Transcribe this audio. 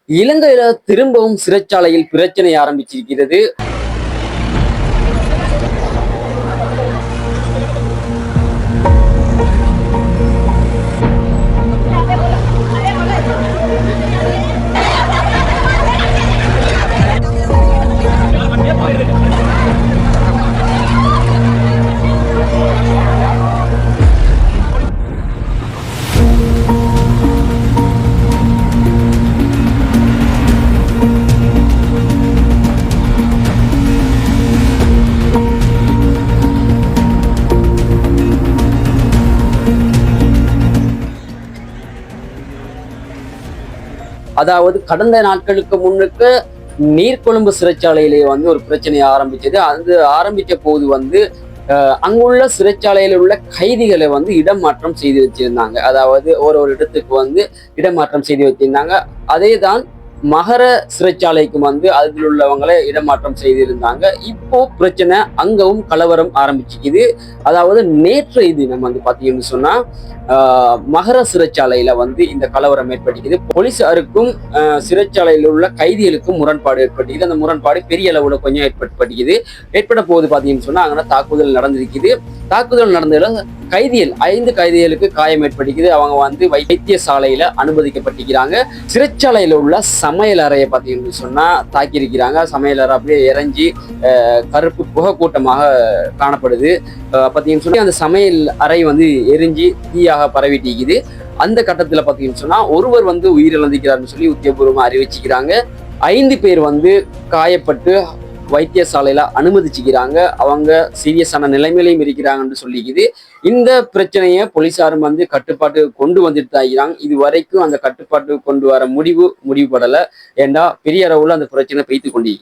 இலங்கையில திரும்பவும் சிறைச்சாலையில் பிரச்சனை ஆரம்பிச்சிருக்கிறது. அதாவது கடந்த நாட்களுக்கு முன்னுக்கு நீர்கொழும்பு சிறைச்சாலையிலே ஒரு பிரச்சனை ஆரம்பிச்சது. அது ஆரம்பிச்ச போது அங்குள்ள சிறைச்சாலையில் உள்ள கைதிகளை இடம் மாற்றம் செய்து வச்சிருந்தாங்க. அதாவது ஒரு இடத்துக்கு இடமாற்றம் செய்து வச்சிருந்தாங்க. அதே தான் மகர சிறைச்சாலைக்கும் அதில் உள்ளவங்களை இடமாற்றம் செய்திருந்தாங்க. இப்போ பிரச்சனை அங்கவும் கலவரம் ஆரம்பிச்சுக்குது. அதாவது நேற்றைய தினம் பாத்தீங்கன்னு சொன்னா மகர சிறைச்சாலையில இந்த கலவரம் ஏற்பட்டுக்குது. போலீசாருக்கும் சிறைச்சாலையில் உள்ள கைதிகளுக்கும் முரண்பாடு ஏற்பட்டுக்குது. அந்த முரண்பாடு பெரிய அளவுல கொஞ்சம் ஏற்பட்ட போது பாத்தீங்கன்னு சொன்னா அங்கே தாக்குதல் நடந்திருக்குது. தாக்குதல் நடந்ததுல கைதிகள் 5 கைதிகளுக்கு காயம் ஏற்பட்டுக்குது. அவங்க வைத்தியசாலையில அனுமதிக்கப்பட்டிருக்கிறாங்க. சிறைச்சாலையில உள்ள சமையல் அறையை பார்த்தீங்கன்னு சொன்னா தாக்கியிருக்கிறாங்க. சமையல் அறை அப்படியே இறஞ்சி கருப்பு புகை கூட்டமாக காணப்படுது. பார்த்தீங்கன்னு சொல்லி அந்த சமையல் அறை எரிஞ்சு தீயாக பரவிட்டிக்குது. அந்த கட்டத்தில் பார்த்தீங்கன்னு சொன்னா ஒருவர் உயிரிழந்திருக்கிறார்னு சொல்லி உத்தியோகபூர்வமாக அறிவிச்சுக்கிறாங்க. 5 பேர் காயப்பட்டு வைத்தியசாலையில அனுமதிச்சுக்கிறாங்க. அவங்க சீரியஸான நிலைமையிலையும் இருக்கிறாங்கன்னு சொல்லிக்குது. இந்த பிரச்சனையை போலீசாரும் கட்டுப்பாட்டு கொண்டு வந்துட்டு தான். இது வரைக்கும் அந்த கட்டுப்பாட்டு கொண்டு வர முடிவு படலை. ஏண்டா பெரிய அளவுல அந்த பிரச்சனை பெய்து கொண்டிருக்கு.